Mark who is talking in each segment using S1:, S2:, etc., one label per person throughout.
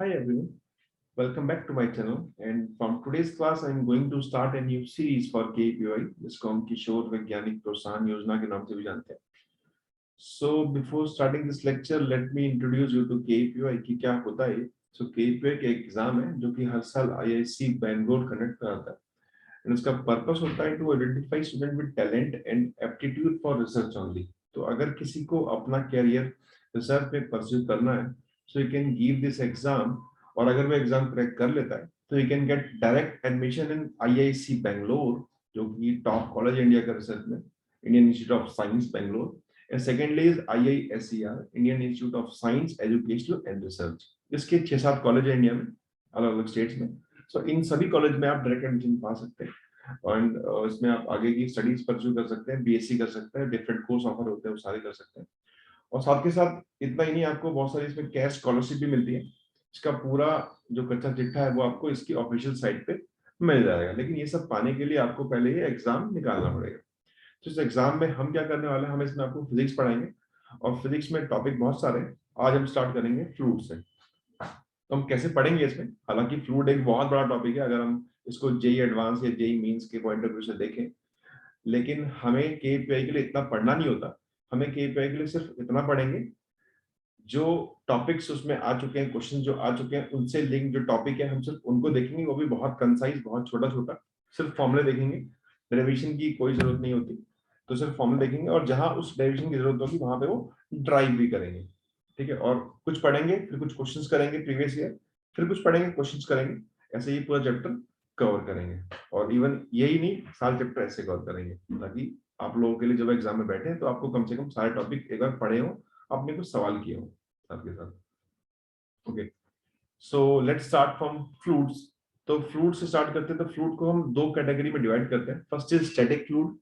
S1: Hi everyone, welcome back to my channel. And from today's class, I'm going to start a new series for KPY, जिसको हम किशोर वैज्ञानिक प्रोत्साहन योजना के नाम से भी जानते हैं. So before starting this lecture, let me introduce you to KPY कि क्या होता है. So KPY एक एग्जाम है जो कि हर साल IISc बैंगलोर कंडक्ट कराता है. And इसका पर्पस होता है to identify student with talent and aptitude for research only. तो अगर किसी को अपना कैरियर रिसर्च में परस्यू करना है, so you can give this exam. और अगर वो एग्जाम क्रैक कर लेता है तो you can get direct admission in IISc Bangalore, जो कि टॉप कॉलेज इंडिया का रिसर्च में, Indian institute of science Bangalore. And secondly is IISER, Indian institute of science education and research. इसके 6-7 कॉलेज है इंडिया में, अलग अलग स्टेट्स में. सो इन सभी कॉलेज में आप डायरेक्ट एडमिशन पा सकते हैं. एंड इसमें आप आगे की स्टडीज परस्यू कर सकते हैं, BSc कर सकते हैं, डिफरेंट कोर्स ऑफर होते हैं वो सारे कर सकते हैं. और साथ के साथ इतना ही नहीं, आपको बहुत सारी इसमें कैश स्कॉलरशिप भी मिलती है. इसका पूरा जो कच्चा चिट्ठा है वो आपको इसकी ऑफिशियल साइट पे मिल जाएगा. लेकिन ये सब पाने के लिए आपको पहले ये एग्जाम निकालना पड़ेगा. तो इस एग्जाम में हम क्या करने वाले हैं, हम इसमें आपको फिजिक्स पढ़ाएंगे. और फिजिक्स में टॉपिक बहुत सारे हैं. आज हम स्टार्ट करेंगे फ्लूइड से. तो हम कैसे पढ़ेंगे इसमें, हालांकि फ्लूइड एक बहुत बड़ा टॉपिक है अगर हम इसको जेई एडवांस या जेई मींस के पॉइंट ऑफ व्यू से देखें. लेकिन हमें KPI के लिए इतना पढ़ना नहीं होता. हमें KPI के लिए सिर्फ इतना पढ़ेंगे जो टॉपिक्स उसमें आ चुके हैं, क्वेश्चन जो आ चुके हैं उनसे लिंक जो टॉपिक है हम सिर्फ उनको देखेंगे. वो भी बहुत कंसाइज, बहुत छोटा छोटा, सिर्फ फॉर्मूले देखेंगे. डेरिवेशन की कोई जरूरत नहीं होती. तो सिर्फ फॉर्मूले देखेंगे और जहां उस डेरिवेशन की जरूरत होगी वहां पे वो ड्राइव भी करेंगे. ठीक है. और कुछ पढ़ेंगे, फिर कुछ क्वेश्चंस करेंगे प्रीवियस ईयर, फिर कुछ पढ़ेंगे, क्वेश्चंस करेंगे. ऐसे ही पूरा चैप्टर कवर करेंगे. और इवन यही नहीं, सारे चैप्टर ऐसे कवर करेंगे ताकि आप लोगों के लिए जब एग्जाम में बैठे तो आपको कम से कम सारे टॉपिक एक बार पढ़े हो, आपने कुछ सवाल किए हो साथ के साथ. Okay. So let's start from fluids. तो फ्लूइड से स्टार्ट करते हैं. तो फ्लूइड को हम दो कैटेगरी में डिवाइड करते हैं. First is static fluid.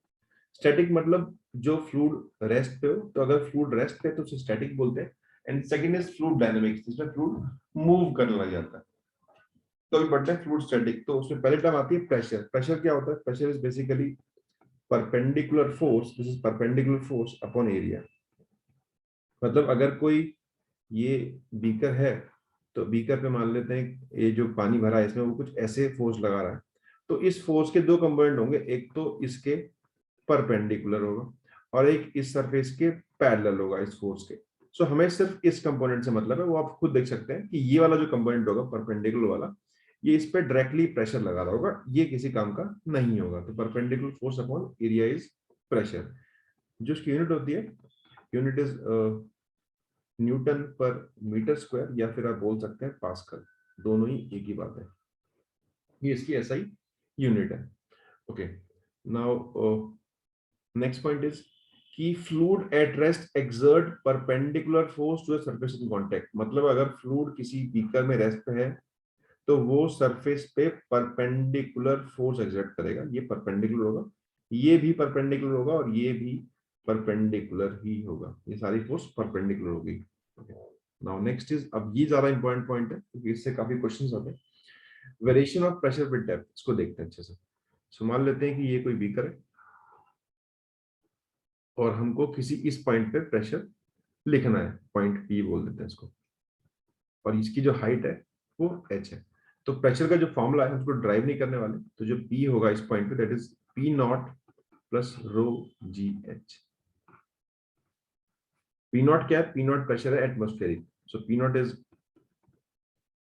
S1: Static मतलब जो फ्लूइड रेस्ट पे हो. तो अगर फ्लूइड रेस्ट पे है तो उसे स्टैटिक बोलते हैं. And second is fluid dynamics, जिसमें फ्लूइड मूव करने लग जाता है. तो अभी बढ़ते हैं फ्लूइड स्टैटिक. तो उसमें पहले टर्म आती है प्रेशर. प्रेशर क्या होता है? Pressure is basically perpendicular force. This is perpendicular force upon area. मतलब अगर कोई ये बीकर है तो बीकर पे मान लेते हैं ये जो पानी भरा है इसमें वो कुछ ऐसे फोर्स लगा रहा है. तो इस फोर्स के दो कंपोनेंट होंगे. एक तो इसके परपेंडिकुलर होगा और एक इस सरफेस के पैरेलल होगा इस फोर्स के. सो हमें सिर्फ इस कंपोनेंट से मतलब है. वो आप खुद देख सकते हैं कि ये वाला जो कंपोनेंट होगा परपेंडिकुलर वाला, ये इस पे डायरेक्टली प्रेशर लगा रहा होगा. ये किसी काम का नहीं होगा. तो perpendicular force upon area is pressure. जो इसकी यूनिट होती है, unit is Newton per metre square, या फिर आप बोल सकते हैं पास्कल. दोनों ही एक ही बात है. ये इसकी SI यूनिट है. Okay. Now next point is कि fluid at rest exert perpendicular force to the surface in contact. मतलब अगर फ्लूइड किसी बीकर में रेस्ट पे है तो वो सरफेस पे परपेंडिकुलर फोर्स एक्सर्ट करेगा. ये परपेंडिकुलर होगा, ये भी परपेंडिकुलर होगा और ये भी परपेंडिकुलर ही होगा. ये सारी फोर्स परपेंडिकुलर होगी. नाउ नेक्स्ट इज, अब ये ज्यादा इंपॉर्टेंट पॉइंट है क्योंकि इससे काफी क्वेश्चंस आते हैं. Variation of pressure with depth. इसको देखते हैं अच्छे से. सो मान लेते हैं कि ये कोई बीकर है और हमको किसी इस पॉइंट पे प्रेशर लिखना है. पॉइंट P बोल देते हैं इसको. और इसकी जो हाइट है वो h है. तो प्रेशर का जो फॉर्मूला है उसको ड्राइव नहीं करने वाले. तो जो P होगा इस पॉइंट पे, that is P not plus row GH. P not क्या है? P नॉट प्रेशर है atmospheric. So P not is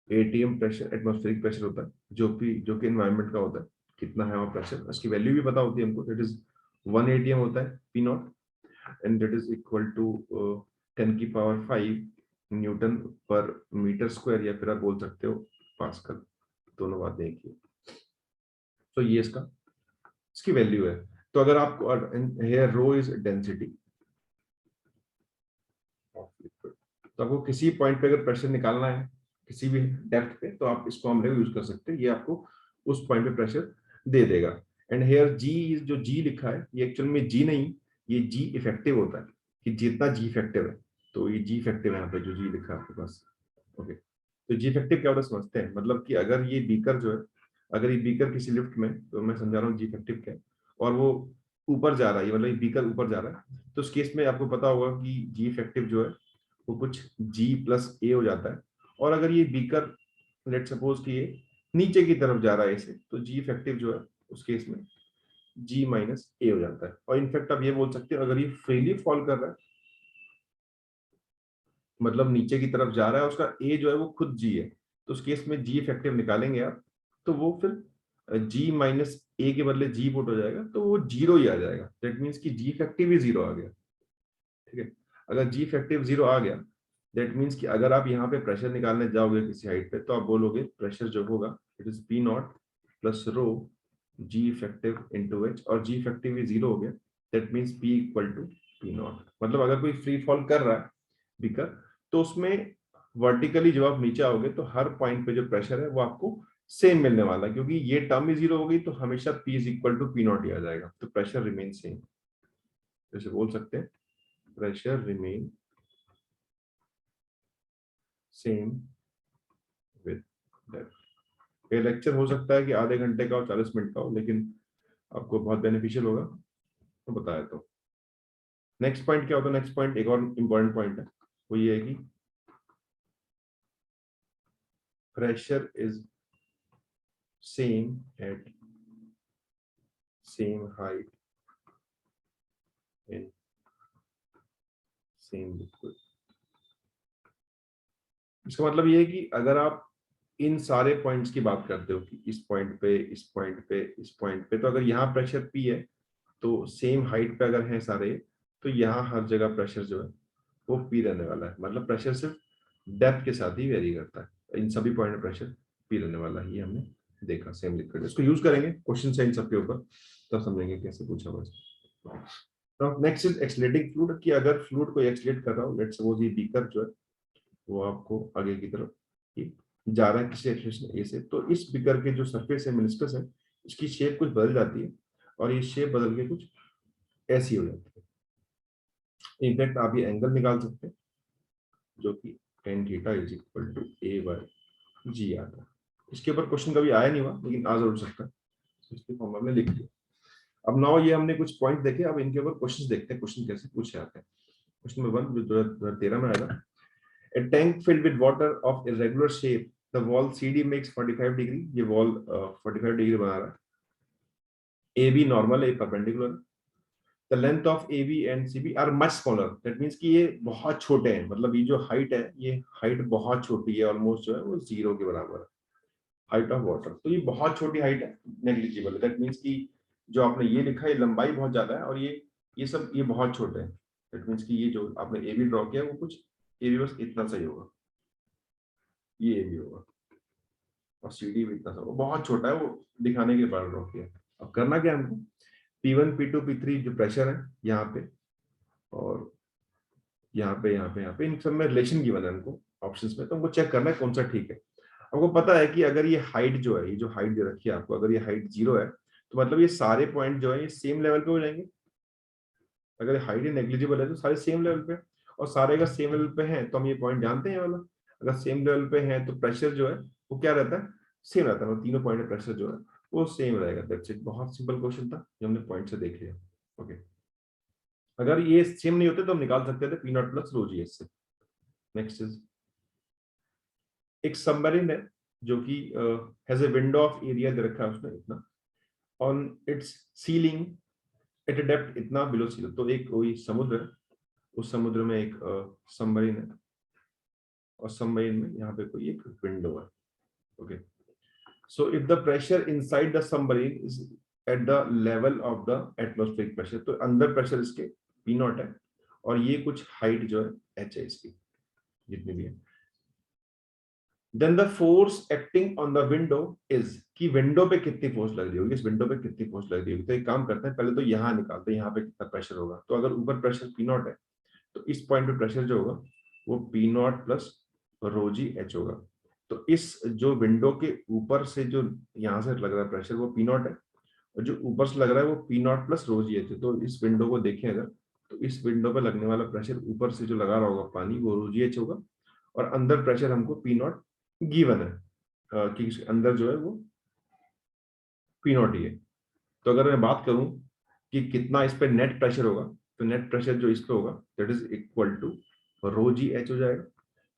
S1: ATM pressure. Atmospheric pressure होता है जो कि एनवायरनमेंट का होता है. कितना है वहाँ प्रेशर, उसकी वैल्यू भी पता होती है हमको. दैट इज 1 ATM होता है P naught. And that is equal to 10 की power 5 newton per metre square, या फिर आप बोल सकते हो पास्कल. दोनों बात एक ही. तो ये इसकी वैल्यू है. तो अगर आपको here rho is density of liquid, तो आपको किसी पॉइंट पे अगर प्रेशर निकालना है किसी भी डेप्थ पे, तो आप इस फॉर्मूले को यूज कर सकते हैं. ये आपको उस पॉइंट पे प्रेशर दे देगा. एंड हेयर जी इज, जो जी लिखा है ये एक्चुअल में जी नहीं, ये जी इफेक्टिव होता है. कि जितना जी इफेक्टिव है, तो ये जी इफेक्टिव है यहाँ पे जो जी लिखा है आपके पास. ओके. तो जी इफेक्टिव क्या होता है समझते हैं. मतलब कि अगर ये बीकर जो है, अगर ये बीकर किसी लिफ्ट में, तो मैं समझा रहा हूँ जी इफेक्टिव क्या है, और वो ऊपर जा रहा है, मतलब ये बीकर ऊपर जा रहा है, तो उस केस में आपको पता होगा कि जी इफेक्टिव जो है वो कुछ G प्लस A हो जाता है. और अगर ये बीकर लेट सपोज कि ये नीचे की तरफ जा रहा है ऐसे, तो जी इफेक्टिव जो है उस केस में जी माइनस ए हो जाता है। और इनफैक्ट आप ये बोल सकते हो अगर ये फ्रीली फॉल कर रहा है, मतलब नीचे की तरफ जा रहा है, उसका ए जो है वो खुद जी है, तो उस केस में जी इफेक्टिव निकालेंगे आप, तो वो फिर जी माइनस ए के बदले जी पुट हो जाएगा, तो वो जीरो ही आ जाएगा। दैट मीन्स कि जी इफेक्टिव ही जीरो आ गया। ठीक है, अगर जी इफेक्टिव जीरो आ गया, दैट मीन्स कि अगर आप यहाँ पे प्रेशर निकालने जाओगे किसी हाइट पे, तो आप बोलोगे प्रेशर जो होगा it is P naught plus rho g effective into h, और जी इफेक्टिव भी जीरो हो गया, that means P equal to P naught. मतलब अगर कोई फ्री फॉल कर रहा है बीकर, तो उसमें वर्टिकली जब आप नीचे आओगे तो हर पॉइंट पे जो प्रेशर है वो आपको सेम मिलने वाला है, क्योंकि ये टर्म ही जीरो हो गई, तो हमेशा P is equal to P naught ही आ जाएगा, तो प्रेशर रिमेन सेम। जैसे बोल सकते हैं pressure remain same with depth. ये लेक्चर हो सकता है कि आधे घंटे का हो, 40 मिनट का हो, लेकिन आपको बहुत बेनिफिशियल होगा तो बताया। तो नेक्स्ट पॉइंट क्या होता है? नेक्स्ट पॉइंट एक और इंपॉर्टेंट पॉइंट है, वो ये है कि pressure is same at same height in same liquid. इसका मतलब ये है कि अगर आप इन सारे पॉइंट्स की बात करते हो कि इस पॉइंट पे, इस पॉइंट पे, इस पॉइंट पे, तो अगर यहाँ प्रेशर पी है, तो सेम हाइट पे अगर हैं सारे, तो यहाँ हर जगह प्रेशर जो है वो पी रहने वाला है। मतलब प्रेशर सिर्फ डेप्थ के साथ ही वेरी करता है, इन सभी पॉइंट में प्रेशर पी रहने वाला है। ये हमने देखा सेम लिक्विड। इसको यूज करेंगे क्वेश्चन से इन सबके ऊपर, तब समझेंगे कैसे पूछा हुआ। तो नेक्स्ट इज एक्सलेटिंग फ्लूइड, कि अगर फ्लूइड को एक्सलेट कर रहा हो, लेट्स सपोज ये बीकर जो है वो आपको आगे की तरफ जा रहा है किसी एक्सलेशन ए से, तो इस बीकर के जो सरफेस है, मेनिस्कस है, इसकी शेप कुछ बदल जाती है, और ये शेप बदल के कुछ ऐसी हो जाती है। इनफैक्ट आप ये एंगल निकाल सकते हैं जो कि tan theta is equal to a by g आता है। इसके ऊपर क्वेश्चन कभी आया नहीं हुआ, लेकिन आ जरूर सकता है, इसके फॉर्म में लिख लिया। अब नाउ ये हमने कुछ पॉइंट देखे, अब इनके ऊपर क्वेश्चन देखते हैं, क्वेश्चन कैसे पूछे जाते हैं। क्वेश्चन नंबर 1 जो 2013 में आया था, a tank filled with water of irregular shape, the wall CD makes 45 degree, ये वॉल 45 डिग्री बना रहा है, AB नॉर्मल है, perpendicular. the length of AB and CB are much smaller, that means कि ये बहुत छोटे हैं, मतलब ये जो हाइट है, ये हाइट बहुत छोटी है, ऑलमोस्ट जो है वो जीरो के बराबर है, हाइट ऑफ वाटर। तो ये बहुत छोटी हाइट है, नेग्लिजिबल है। दैट मीन्स कि जो आपने ये लिखा है लंबाई बहुत ज्यादा है, और ये सब ये बहुत छोटे हैं। दैट मीन्स कि ये जो आपने ए बी ड्रॉ किया वो कुछ ए बी बस इतना सही होगा, ये ए बी होगा, और सी डी भी इतना सा होगा, बहुत छोटा है, वो दिखाने के बाद ड्रॉ किया। अब करना क्या है हमको, P1 P2 P3 जो प्रेशर है यहाँ पे, और यहाँ पे इन सब में रिलेशन गिवन है हमको ऑप्शंस में, तो हमको चेक करना है कौन सा ठीक है। आपको पता है कि अगर ये हाइट जो है, ये जो हाइट दे रखी है आपको, अगर ये हाइट जीरो है, तो मतलब ये सारे पॉइंट जो है ये सेम लेवल पे हो जाएंगे। अगर हाइट ही नेग्लिजिबल है तो सारे सेम लेवल पे, और सारे अगर सेम लेवल पे हैं तो हम ये पॉइंट जानते हैं वाला, अगर सेम लेवल पे हैं तो प्रेशर जो है वो क्या रहता है, सेम रहता है, मतलब तीनों पॉइंट प्रेशर जो है वो सेम रहेगा। दैट्स इट, बहुत सिंपल क्वेश्चन था जो हमने पॉइंट से देख लिया। ओके, अगर ये सेम नहीं होते तो हम निकाल सकते थे P naught plus rho g s से। नेक्स्ट इज एक सबमरीन है जो कि has a window of area दे रखा है उसने इतना, on its ceiling at a depth इतना बिलो सी, तो एक वही समुद्र है, उस समुद्र में एक सबमरीन है, और सबमरीन में यहाँ पे कोई एक विंडो है। Okay, so if the pressure inside the submarine is at the level of the atmospheric pressure, तो अंदर प्रेशर इसके पी नॉट है, और ये कुछ हाइट जो है एच है इसकी, जितनी भी है। Then the force acting on the window is, कि विंडो पे कितनी फोर्स लग रही होगी, इस विंडो पे कितनी फोर्स लग रही होगी। तो एक काम करते हैं, पहले तो यहाँ निकालते हैं यहाँ पे कितना प्रेशर होगा। तो अगर ऊपर प्रेशर पी नॉट है, तो इस पॉइंट पे प्रेशर जो होगा वो P naught plus rho g H होगा। तो इस जो विंडो के ऊपर से जो यहाँ से लग रहा है प्रेशर वो पी नॉट है, और जो ऊपर से लग रहा है वो P naught plus rho g H है। तो इस विंडो को देखें अगर, तो इस विंडो पे लगने वाला प्रेशर ऊपर से जो लगा रहा होगा पानी, वो रो जी एच होगा, और अंदर प्रेशर हमको पी नॉट गिवन है, कि अंदर जो है वो पी नॉट ही है। तो अगर मैं बात करूं कि कितना इस पे नेट प्रेशर होगा, तो नेट प्रेशर जो इस पे होगा that is equal to rho g h हो जाएगा।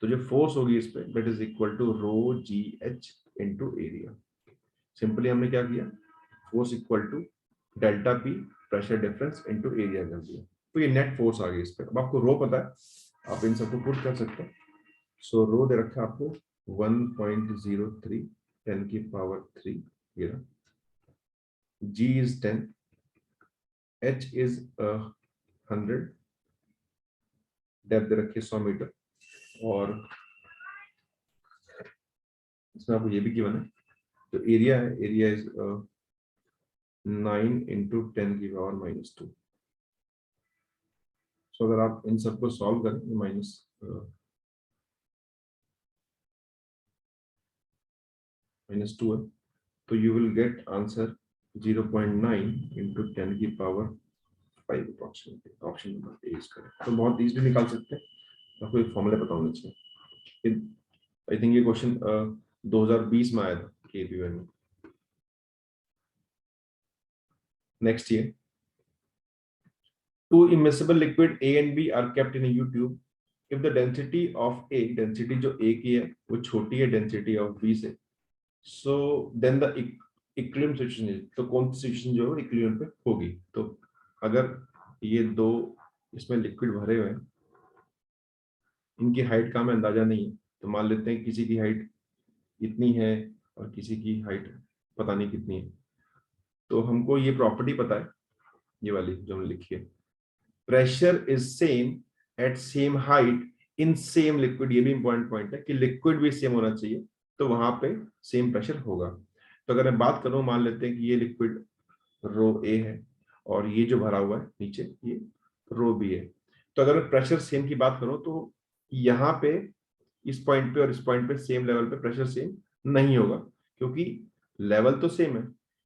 S1: तो जो फोर्स होगी इस पे that is equal to rho g h into area. Simply हमने क्या किया, force equal to delta P pressure difference into area कर दिया, तो ये नेट फोर्स आ गई इस पे। अब आपको रो पता है, आप इन सबको पुट कर सकते हैं। सो रो दे रखा है आपको 1.03 10 की पावर 3, ये G is 10, H is 100, depth दे रखी है 100 मीटर, और इसमें आपको ये भी गिवन है, तो एरिया है, एरिया इज 9 इंटू 10 की पावर -2। सो अगर आप इन सबको सॉल्व करें -2 है, तो you will get answer 0.9 into 10 की power 5 approximately. Option number A is correct. तो बहुत इजीली निकाल सकते हैं, आपको एक फॉर्मूला पता होना चाहिए। आई थिंक ये क्वेश्चन 2020 में आया था केपीओ में। Next year, two immiscible liquid A and B are kept in a U tube. If the density of A, density जो A की है वो छोटी है density of B से, so then the equilibrium situation is, तो कौन सी सिचुएशन जो है इक्विलिब्रियम पे होगी। तो अगर ये दो इसमें लिक्विड भरे हुए हैं, इनकी हाइट का हमें अंदाजा नहीं है, तो मान लेते हैं किसी की हाइट इतनी है और किसी की हाइट पता नहीं कितनी है। तो हमको ये प्रॉपर्टी पता है, ये वाली जो हमने लिखी है, pressure is same at same height in same liquid. ये भी इंपॉर्टेंट पॉइंट है कि लिक्विड भी सेम होना चाहिए, तो वहां पे सेम प्रेशर होगा। तो अगर मैं बात करूं, मान लेते हैं कि ये लिक्विड रो ए है और ये जो भरा हुआ है नीचे ये रो बी है, तो अगर मैं प्रेशर सेम की बात करूं तो यहाँ पे इस पॉइंट पे और इस पॉइंट पे सेम लेवल पे प्रेशर सेम नहीं होगा, क्योंकि लेवल तो सेम है,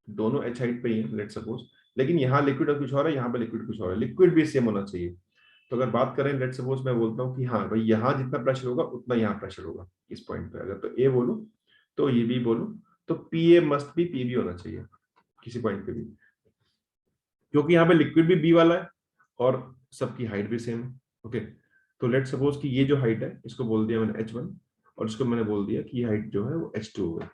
S1: दोनों एच हाइट पे ही है लेट सपोज, लेकिन यहाँ लिक्विड और कुछ और है, यहाँ पे लिक्विड कुछ और है, लिक्विड भी सेम होना चाहिए। तो अगर बात करें लेट सपोज मैं बोलता हूँ कि हाँ भाई यहाँ जितना प्रेशर होगा उतना यहाँ प्रेशर होगा इस पॉइंट पे, अगर तो ए बोलूं तो ये भी बोलूं, तो P A must be P B होना चाहिए किसी पॉइंट पे भी, क्योंकि यहाँ पे लिक्विड भी बी वाला है और सबकी हाइट भी सेम है। ओके, तो लेट सपोज कि ये जो हाइट है इसको बोल दिया मैंने h1 और इसको मैंने बोल दिया कि ये हाइट जो है वो h2 है,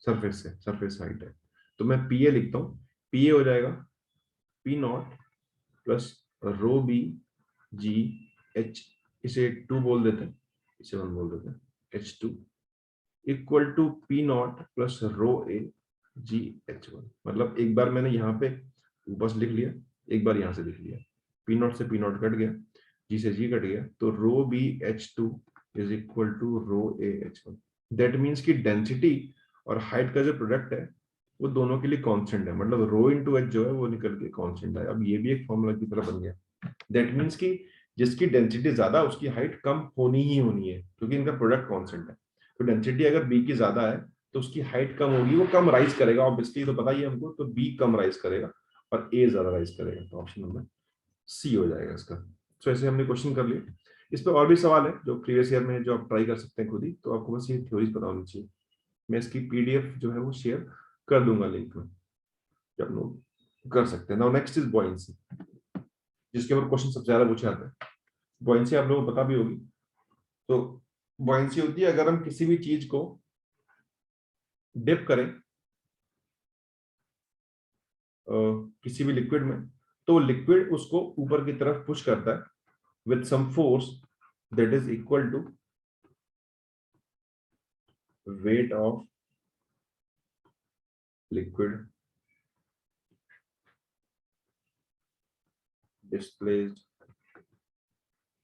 S1: सरफेस से, सरफेस हाइट है। तो मैं पी ए लिखता हूँ, पी ए हो जाएगा P naught plus rho B g h, इसे 2 बोल देते हैं, इसे 1 बोल देते हैं, h2 equal to P naught plus rho A g h1। मतलब एक बार मैंने यहाँ पे ऊपर से लिख लिया, एक बार यहाँ से लिख लिया, पी नॉट से पी नॉट कट गया, जी से जी कट गया, तो रो B h2 is equal to row A h1। That means कि डेंसिटी और हाइट का जो प्रोडक्ट है वो दोनों के लिए कांस्टेंट है, मतलब रो इंटू एच जो है वो निकल के कांस्टेंट है। अब ये भी एक फॉर्मूला की तरह बन गया। दैट मीन्स कि जिसकी डेंसिटी ज्यादा उसकी हाइट कम होनी ही होनी है, क्योंकि इनका प्रोडक्ट कांस्टेंट है। तो डेंसिटी अगर बी की ज्यादा है तो उसकी हाइट कम होगी, वो कम राइज करेगा ऑब्वियसली, तो पता ही है हमको, तो बी कम राइज करेगा और ए ज्यादा राइज करेगा, तो ऑप्शन नंबर सी हो जाएगा इसका। तो ऐसे हमने क्वेश्चन कर लिए। इस पर और भी सवाल है जो प्रीवियस ईयर में है, जो आप ट्राई कर सकते हैं खुद ही, तो आपको बस ये थ्योरीज पता होनी चाहिए। मैं इसकी पीडीएफ जो है वो शेयर कर दूंगा लिंक में, जो आप लोग कर सकते हैं। नाउ नेक्स्ट इज बॉयंसी, जिसके ऊपर क्वेश्चन सबसे ज्यादा पूछे जाते हैं। बॉयंसी आप लोगों को पता भी होगी। तो बॉयंसी होती है अगर हम किसी भी चीज को डिप करें किसी भी लिक्विड में, तो लिक्विड उसको ऊपर की तरफ पुश करता है with some force that is equal to weight of liquid displaced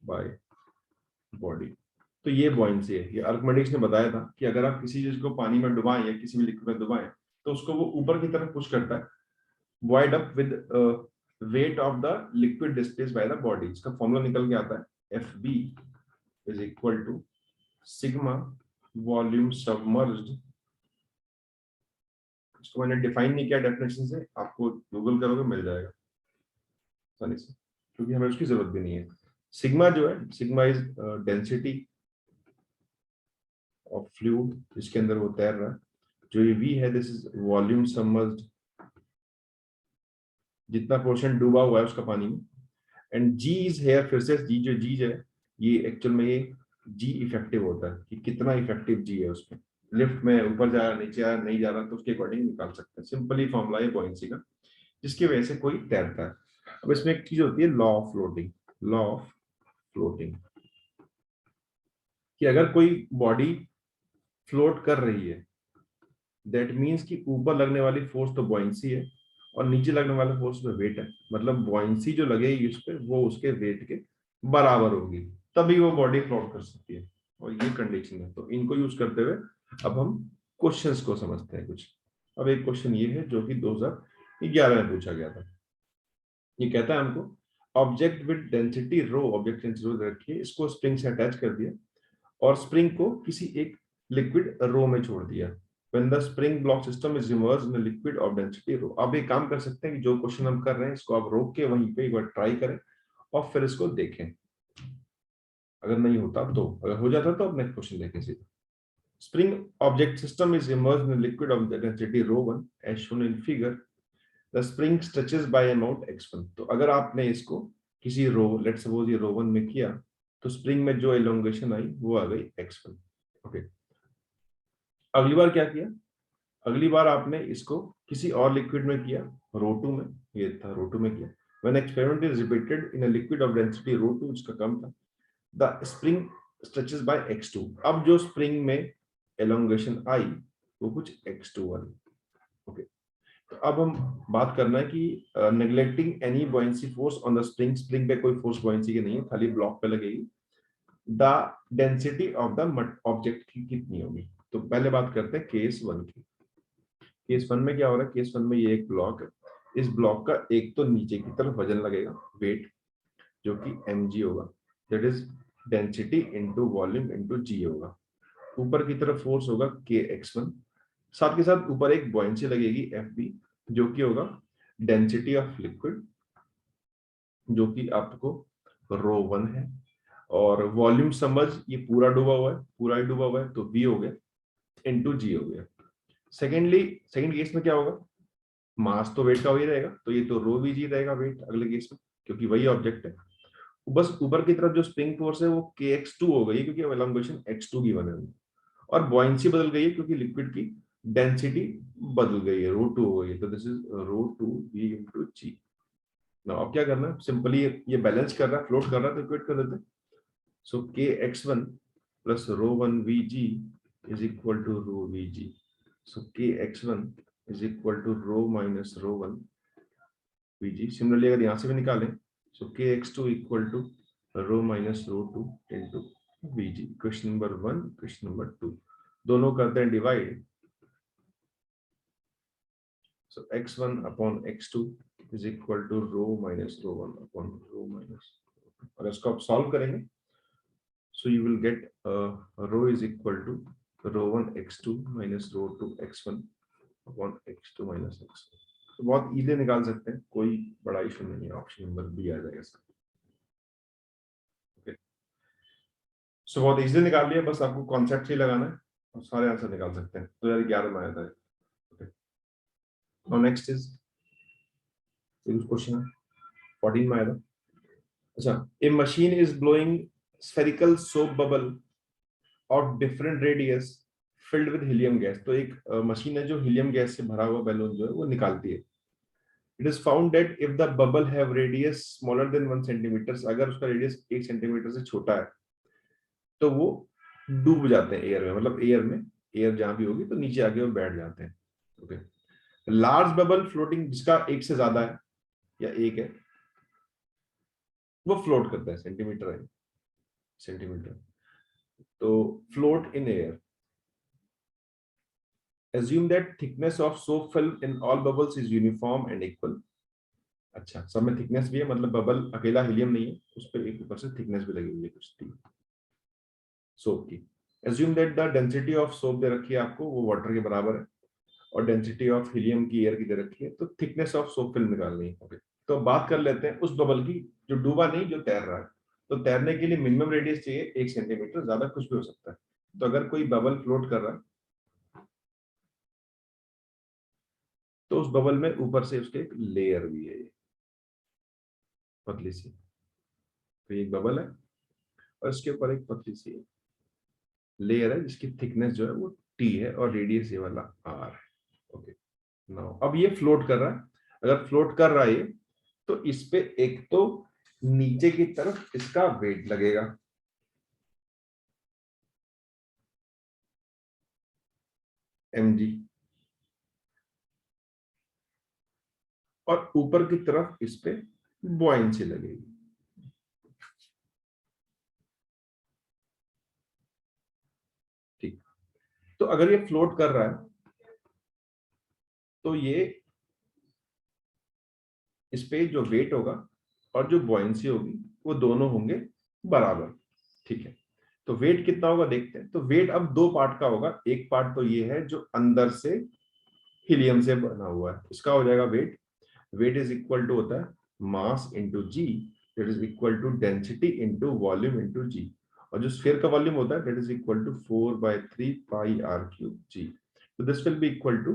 S1: by body. तो ये बॉयंसी है। ये आर्किमिडीज ने बताया था कि अगर आप किसी चीज को पानी में डुबाएं या किसी भी लिक्विड में डुबाएं तो उसको वो ऊपर की तरफ पुश करता है, wide up with weight of the liquid displaced by the body. इसका फॉर्मूला निकल के आता है FB is equal to sigma volume submerged. इसको मैंने डिफाइन नहीं किया डेफिनेशन से, आपको गूगल करोगे मिल जाएगा आसानी से, क्योंकि हमें उसकी जरूरत भी नहीं है। सिग्मा जो है, sigma is density of fluid जिसके अंदर वो तैर रहा है। जो ये V है दिस इज वॉल्यूम सबमर्ज्ड, जितना पोर्शन डूबा हुआ है उसका पानी में। एंड G इज हेयर, फिर से G जो है ये एक्चुअल में ये जी इफेक्टिव होता है कि कितना इफेक्टिव जी है उसमें, लिफ्ट में ऊपर जा रहा नीचे आ रहा नहीं जा रहा, तो उसके अकॉर्डिंग निकाल सकते हैं। सिंपली फॉर्मूला है बॉयंसी का, जिसकी वजह से कोई तैरता है। अब इसमें एक चीज होती है law of floating. Law of floating कि अगर कोई बॉडी फ्लोट कर रही है, दैट मीन्स कि ऊपर लगने वाली फोर्स तो बॉयंसी है और नीचे लगने वाला फोर्स में वेट है, मतलब बॉयंसी जो लगेगी उस पर वो उसके वेट के बराबर होगी, तभी वो बॉडी फ्लोट कर सकती है। और ये कंडीशन है, तो इनको यूज करते हुए अब हम क्वेश्चंस को समझते हैं कुछ। अब एक क्वेश्चन ये है जो कि 2011 में पूछा गया था। ये कहता है हमको object with density rho, object density rho रखिए, इसको स्प्रिंग से अटैच कर दिया और स्प्रिंग को किसी एक लिक्विड रो में छोड़ दिया। When the spring block system is immersed in a liquid of density rho, आप एक काम कर सकते हैं कि जो क्वेश्चन हम कर रहे हैं इसको आप रोक के वहीं पे एक बार ट्राई करें और फिर इसको देखें। अगर नहीं होता तो, अगर हो जाता तो अब नेक्स्ट क्वेश्चन देखें सीधा। Spring object system is immersed in a liquid of the density rho 1 as shown in figure. The spring stretches by amount x1. तो अगर आपने इसको किसी रो, लेट्स सपोज ये रो 1 में किया, तो स्प्रिंग में जो एलोंगेशन आई वो आ गई x1। ओके, अगली बार क्या किया, अगली बार आपने इसको किसी और लिक्विड में किया, रो 2 में, ये था रो 2 में किया। When experiment is repeated in a liquid of density रो 2, इसका कम था, the spring stretches by x2। अब जो स्प्रिंग में एलोंगेशन आई वो कुछ x2 वाली। ओके, तो अब हम बात करना है कि neglecting any buoyancy force on the spring, spring पे कोई फोर्स बॉयंसी की नहीं है, खाली ब्लॉक पे लगेगी। The density of the object की कितनी होगी। तो पहले बात करते हैं केस 1 की। केस 1 में क्या हो रहा है, केस 1 में ये एक ब्लॉक है, इस ब्लॉक का एक तो नीचे की तरफ वजन लगेगा, वेट, जो कि mg होगा, that is density into volume into g होगा। ऊपर की तरफ फोर्स होगा kx1, साथ के साथ ऊपर एक बॉयंसी लगेगी fb, जो कि होगा डेंसिटी ऑफ लिक्विड, जो कि आपको रो 1 है, और वॉल्यूम समझ ये पूरा डूबा हुआ है, पूरा ही डूबा हुआ है, तो v हो गया इनटू जी हो गया। सेकेंड केस में क्या होगा, मास तो वेट का वही रहेगा, तो ये तो रो वीजी रहेगा वेट अगले केस में, क्योंकि वही ऑब्जेक्ट है। बस ऊपर की तरफ जो स्प्रिंग फोर्स है वो kx2 हो गई है, क्योंकि एलोंगेशन x2 की बने हुई, और बॉयंसी बदल गई है क्योंकि लिक्विड की डेंसिटी बदल गई है, रो 2 हो गई है, तो this is rho 2 v into g. Now अब क्या करना है, सिंपली ये बैलेंस कर रहा है, फ्लोट कर रहा है, तो इक्वेट कर देते हैं। So kx1 plus rho 1 vg is equal to rho vg। So kx1 is equal to rho minus rho 1 Vg। Similarly अगर यहाँ से भी निकालें, so kx2 equal to rho minus rho 2 into Vg। Question number 1, question number 2 दोनों करते हैं divide, so x1 upon x2 is equal to rho minus rho 1 upon rho minus, और इसको आप सॉल्व करेंगे, सो you will get rho is equal to rho 1 x2 minus rho 2 x1 upon x2 minus x1। तो बहुत easily निकाल सकते हैं, कोई बड़ा इशू नहीं है, ऑप्शन नंबर बी आ जाएगा इसका। ओके, सो बहुत इजीली निकाल लिया, बस आपको कॉन्सेप्ट ही लगाना है और सारे आंसर निकाल सकते हैं। 2011 में आया था। Okay, now next is question 14 में आया था। अच्छा, a machine is blowing spherical soap bubble of different radius filled with helium gas. तो एक मशीन है जो हीलियम गैस से भरा हुआ बैलून जो है वो निकालती है। It is found that if the bubble have radius smaller than 1 centimeters, अगर उसका रेडियस 1 सेंटीमीटर से छोटा है तो वो डूब जाते हैं एयर में, मतलब एयर में, एयर जहां भी होगी तो नीचे आके वो बैठ जाते हैं। ओके, लार्ज बबल फ्लोटिंग, जिसका एक से ज्यादा है या एक है, वो फ्लोट करता है, सेंटीमीटर है, सेंटीमीटर, तो float in air. Assume that thickness of soap film in all bubbles is uniform and equal। अच्छा, सब में थिकनेस भी है, मतलब बबल अकेला हीलियम नहीं है, उस पर एक ऊपर से थिकनेस भी लगी हुई है कुछ थी सोप की। Assume that the density of soap दे रखी है आपको, वो वाटर के बराबर है, और डेंसिटी ऑफ हीलियम की एयर की दे रखी है, तो थिकनेस ऑफ सोप फिल्म निकालनी है। ओके, तो बात कर लेते हैं उस बबल की जो डूबा नहीं, जो तैर रहा है। तो तैरने के लिए मिनिमम रेडियस चाहिए 1 सेंटीमीटर, ज्यादा कुछ भी हो सकता है। तो अगर कोई बबल फ्लोट कर रहा है तो उस बबल में ऊपर से उसके एक लेयर भी है, पतली सी। तो एक बबल है और इसके ऊपर एक पतली सी लेयर है जिसकी थिकनेस जो है वो टी है और रेडियस ये वाला आर है। ओके, नाउ अब ये फ्लोट कर रहा है। अगर फ्लोट कर रहा है ये, तो इस पे एक तो नीचे की तरफ इसका वेट लगेगा, mg, और ऊपर की तरफ इस पे बॉयंसी लगेगी। ठीक, तो अगर ये फ्लोट कर रहा है तो ये इस पे जो वेट होगा और जो बॉयंसी होगी वो दोनों होंगे बराबर। ठीक है, तो वेट कितना होगा देखते हैं। तो वेट अब दो पार्ट का होगा। एक पार्ट तो ये है जो अंदर से हीलियम से बना हुआ है, इसका हो जाएगा weight. Weight is equal to होता है mass into g, that is equal to density into volume into g. और जो स्फीयर का वॉल्यूम होता है that is equal to 4/3 pi r cube g. तो this will be equal to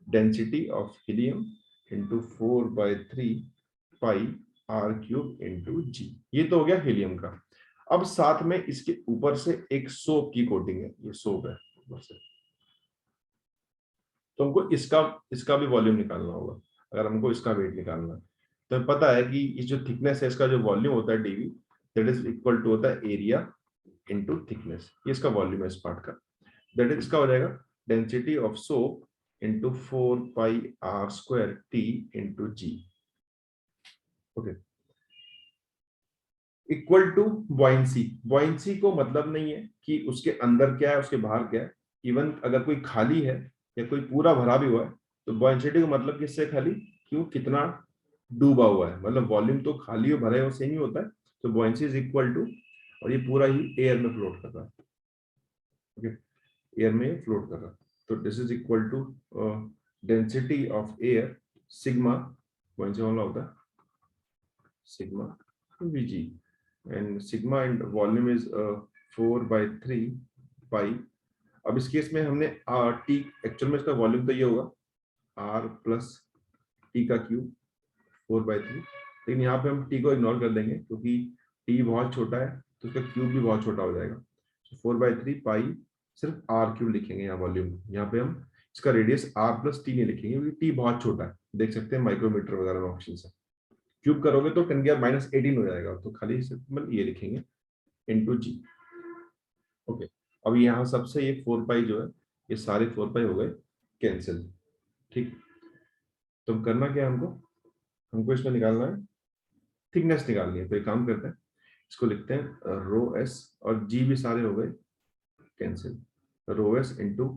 S1: density of helium into 4/3 pi r cube into g. ये तो हो गया हीलियम का। अब साथ में इसके ऊपर से एक सोप की कोटिंग है, ये सोप है ऊपर से। तो हमको इसका इसका भी वॉल्यूम निकालना होगा। अगर हमको इसका वेट निकालना है तो पता है कि इस जो थिकनेस है इसका जो वॉल्यूम होता है dV, that is equal to होता है एरिया इनटू थिकनेस। ये इसका वॉल्यूम है इस पार्ट का। दैट इज इसका हो जाएगा density of soap into 4 pi r² t into g. Okay, equal to buoyancy. Buoyancy को मतलब नहीं है कि उसके अंदर क्या है उसके बाहर क्या है। इवन अगर कोई खाली है या कोई पूरा भरा भी हुआ है तो बॉयंसिटी का मतलब किससे खाली, क्यों, कितना डूबा हुआ है। मतलब वॉल्यूम तो खाली और भरे सेम ही होता है। तो बॉयंसी इज इक्वल टू, और ये पूरा ही एयर में फ्लोट कर रहा है। ओके, एयर में फ्लोट कर रहा है। तो this is equal to density of air sigma, buoyancy वाला होता है sigma vg, and sigma and volume is 4/3 pi. अब इस केस में हमने टी, एक्चुअल में इसका वॉल्यूम तो ये होगा r प्लस टी का क्यूब 4/3, लेकिन यहाँ पे हम टी को इग्नोर कर देंगे क्योंकि टी बहुत छोटा है तो उसका क्यूब भी बहुत छोटा हो जाएगा। तो 4/3 पाई, सिर्फ आर क्यूब लिखेंगे यहाँ वॉल्यूम। यहाँ पे हम इसका रेडियस आर प्लस टी नहीं लिखेंगे क्योंकि टी बहुत छोटा है, देख सकते हैं माइक्रोमीटर वगैरह में ऑप्शन है। क्यूब करोगे तो 10⁻18 हो जाएगा, तो खाली सिंपल ये लिखेंगे इंटू जी। ओके, अब यहाँ सबसे ये 4 पाई जो है, ये सारे 4 पाई हो गए कैंसिल। ठीक, तो करना क्या है हमको, हमको इसमें निकालना है थिकनेस निकालनी है। तो एक काम करते हैं, इसको लिखते हैं रो एस, और जी भी सारे हो गए cancel. Rho s into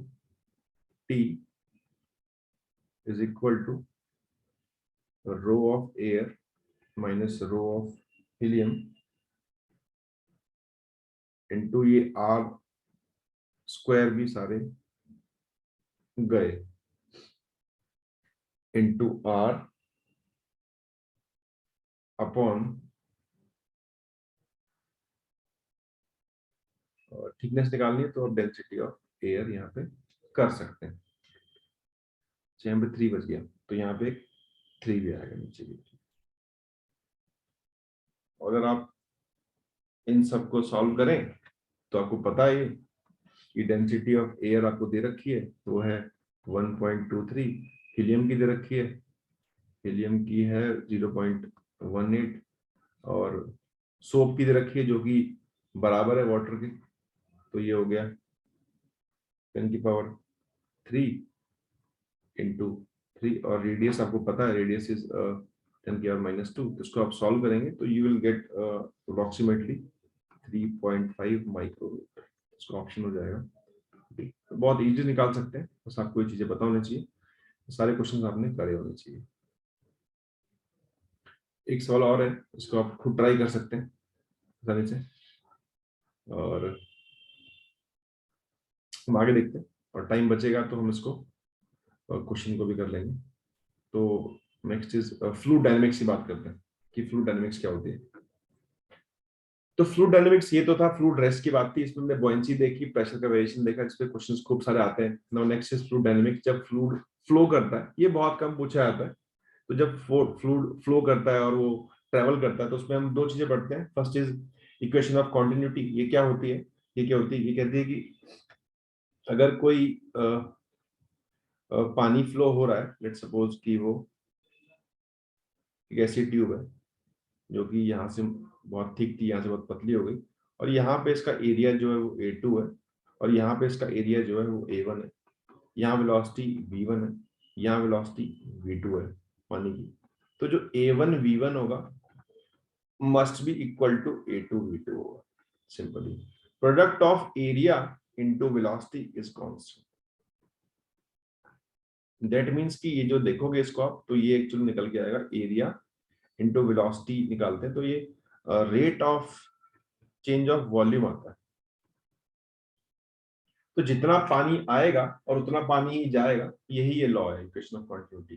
S1: t is equal to rho of air minus rho of helium into ये आर स्क्वायर भी सारे गए इंटू आर अपॉन थिकनेस निकालनी है तो आप डेंसिटी ऑफ एयर यहाँ पे कर सकते हैं। यहाँ पे 3 बच गया तो यहाँ पे 3 भी आएगा नीचे भी। अगर आप इन सबको सॉल्व करें तो आपको पता है कि डेंसिटी ऑफ एयर आपको दे रखी है तो वो है 1.23, हीलियम की दे रखी है, हीलियम की है 0.18, और सोप की दे रखी है जो कि बराबर है वाटर के, तो ये हो गया 10⁻³ इंटू 3, और रेडियस आपको पता है रेडियस इज 10⁻²। इसको आप सॉल्व करेंगे तो you will get approximately 3.5 micrometre. इसका ऑप्शन हो जाएगा डी। तो बहुत इजी निकाल सकते हैं, बस आपको ये चीजें पता होनी चाहिए, सारे क्वेश्चन आपने करे होने चाहिए। एक सवाल और है, इसको आप खुद ट्राई कर सकते हैं आसानी से, और हम आगे देखते हैं, और टाइम बचेगा तो हम इसको क्वेश्चन को भी कर लेंगे। तो नेक्स्ट इज फ्लूइड डायनेमिक्स की बात करते हैं कि फ्लूइड डायनेमिक्स क्या होती है। तो फ्लूइड डायनेमिक्स ये तो था, फ्लूइड रेस्ट की बात थी, इसमें हमने बुयांसी देखी, प्रेशर का वेरिएशन देखा, जिसपे क्वेश्चंस खूब सारे आते हैं। Now next is fluid dynamics. जब फ्लूइड फ्लो करता है, ये बहुत कम पूछा जाता है, तो जब फ्लूइड फ्लो करता है और वो ट्रेवल करता है तो उसमें हम दो चीजें पढ़ते हैं। First is equation of continuity. ये क्या होती है, ये क्या होती है, ये कहती है कि अगर कोई पानी फ्लो हो रहा है, लेट्स सपोज कि वो एक ऐसी ट्यूब है जो कि यहाँ से बहुत थिक थी, यहाँ से बहुत पतली हो गई, और यहाँ पे इसका एरिया जो है वो A2 है, और यहाँ पे इसका एरिया जो है वो A1 है, यहाँ वेलोसिटी V1 है, यहाँ वेलोसिटी V2 है पानी की। तो जो A1 V1 होगा must be equal to A2 V2 होगा। Simply product of area into velocity is constant. That means कि ये जो देखोगे इसको आप, तो ये एक्चुअली निकल के आएगा एरिया इनटू वेलोसिटी निकालते हैं तो ये rate of change of volume आता है। तो जितना पानी आएगा और उतना पानी ही जाएगा, यही ये लॉ है, इक्वेशन ऑफ कंटिन्यूटी।